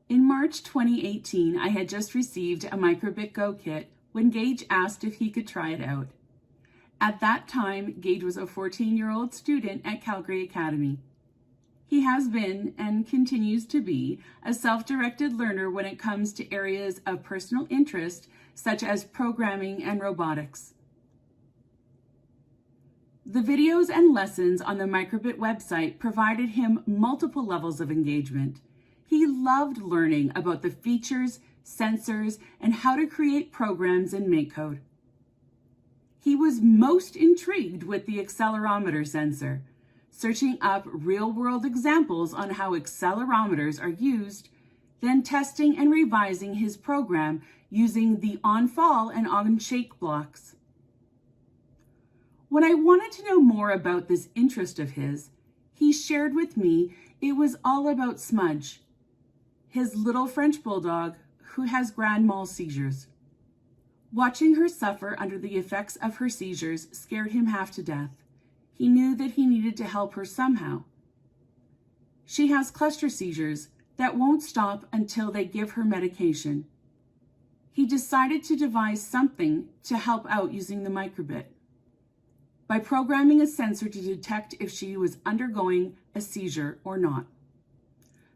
In March 2018, I had just received a Microbit Go kit when Gage asked if he could try it out. At that time, Gage was a 14-year-old student at Calgary Academy. He has been, and continues to be, a self-directed learner when it comes to areas of personal interest, such as programming and robotics. The videos and lessons on the Microbit website provided him multiple levels of engagement. He loved learning about the features, sensors, and how to create programs in MakeCode. He was most intrigued with the accelerometer sensor, searching up real-world examples on how accelerometers are used, then testing and revising his program using the on-fall and on-shake blocks. When I wanted to know more about this interest of his, he shared with me it was all about Smudge, his little French bulldog who has grand mal seizures. Watching her suffer under the effects of her seizures scared him half to death. He knew that he needed to help her somehow. She has cluster seizures that won't stop until they give her medication. He decided to devise something to help out using the Microbit by programming a sensor to detect if she was undergoing a seizure or not.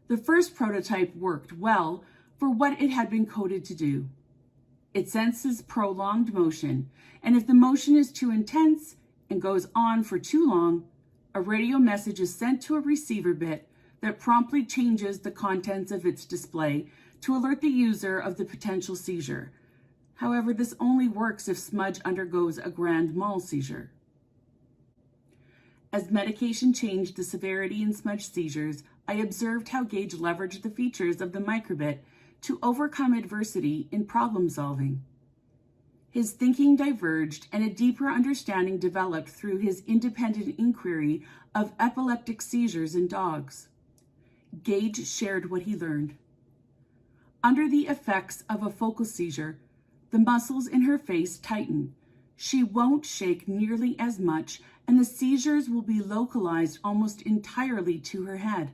The first prototype worked well for what it had been coded to do. It senses prolonged motion, and if the motion is too intense and goes on for too long, a radio message is sent to a receiver bit that promptly changes the contents of its display to alert the user of the potential seizure. However, this only works if Smudge undergoes a grand mal seizure. As medication changed the severity in Smudge seizures, I observed how Gage leveraged the features of the Microbit to overcome adversity in problem solving. His thinking diverged and a deeper understanding developed through his independent inquiry of epileptic seizures in dogs. Gage shared what he learned. Under the effects of a focal seizure, the muscles in her face tighten. She won't shake nearly as much, and the seizures will be localized almost entirely to her head.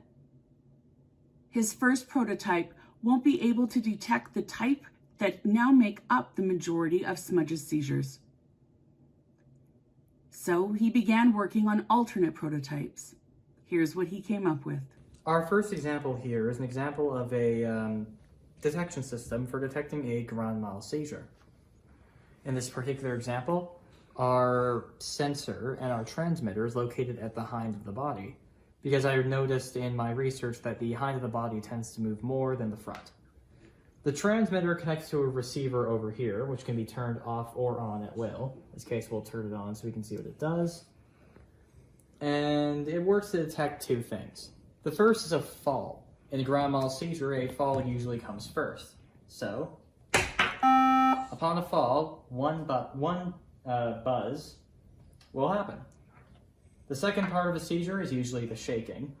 His first prototype won't be able to detect the type that now make up the majority of Smudge's seizures. So he began working on alternate prototypes. Here's what he came up with. Our first example here is an example of a detection system for detecting a grand mal seizure. In this particular example, our sensor and our transmitter is located at the hind of the body, because I noticed in my research that the hind of the body tends to move more than the front. The transmitter connects to a receiver over here, which can be turned off or on at will. In this case, we'll turn it on so we can see what it does. And it works to detect two things. The first is a fall. In a grand mal seizure, a fall usually comes first. So, upon a fall, one buzz will happen. The second part of a seizure is usually the shaking.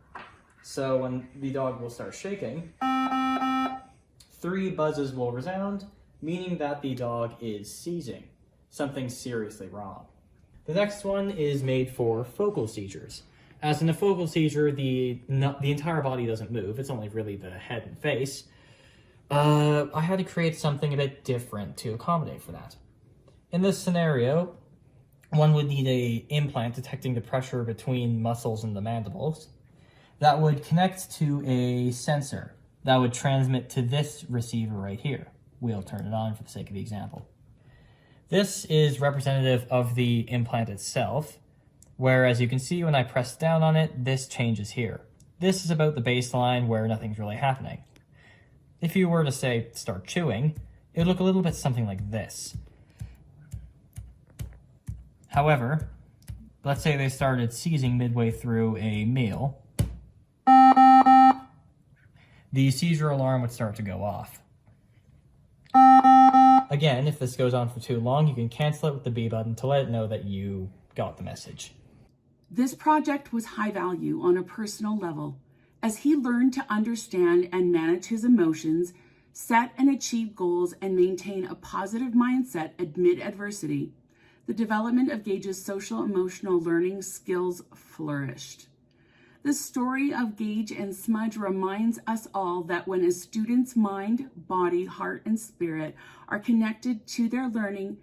So when the dog will start shaking, 3 buzzes will resound, meaning that the dog is seizing. Something seriously wrong. The next one is made for focal seizures. As in a focal seizure, the entire body doesn't move, it's only really the head and face. I had to create something a bit different to accommodate for that. In this scenario, one would need an implant detecting the pressure between muscles in the mandibles that would connect to a sensor that would transmit to this receiver right here. We'll turn it on for the sake of the example. This is representative of the implant itself, where as you can see when I press down on it, this changes here. This is about the baseline where nothing's really happening. If you were to say start chewing, it would look a little bit something like this. However, let's say they started seizing midway through a meal, the seizure alarm would start to go off. Again, if this goes on for too long, you can cancel it with the B button to let it know that you got the message. This project was high value on a personal level, as he learned to understand and manage his emotions, set and achieve goals, and maintain a positive mindset amid adversity. The development of Gage's social emotional learning skills flourished. The story of Gage and Smudge reminds us all that when a student's mind, body, heart, and spirit are connected to their learning,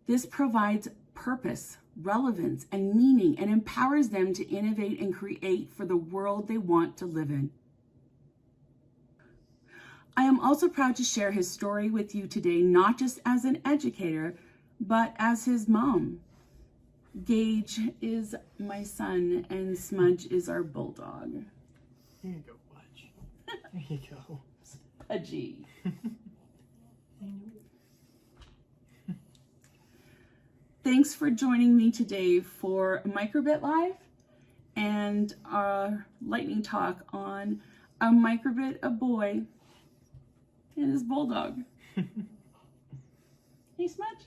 this provides purpose, relevance, and meaning, and empowers them to innovate and create for the world they want to live in. I am also proud to share his story with you today, not just as an educator, but as his mom. Gage is my son, and Smudge is our bulldog. Here you go, Smudge. There you go. Pudgy. Thanks for joining me today for Microbit Live and our lightning talk on a microbit, a boy, and his bulldog. Hey, Smudge.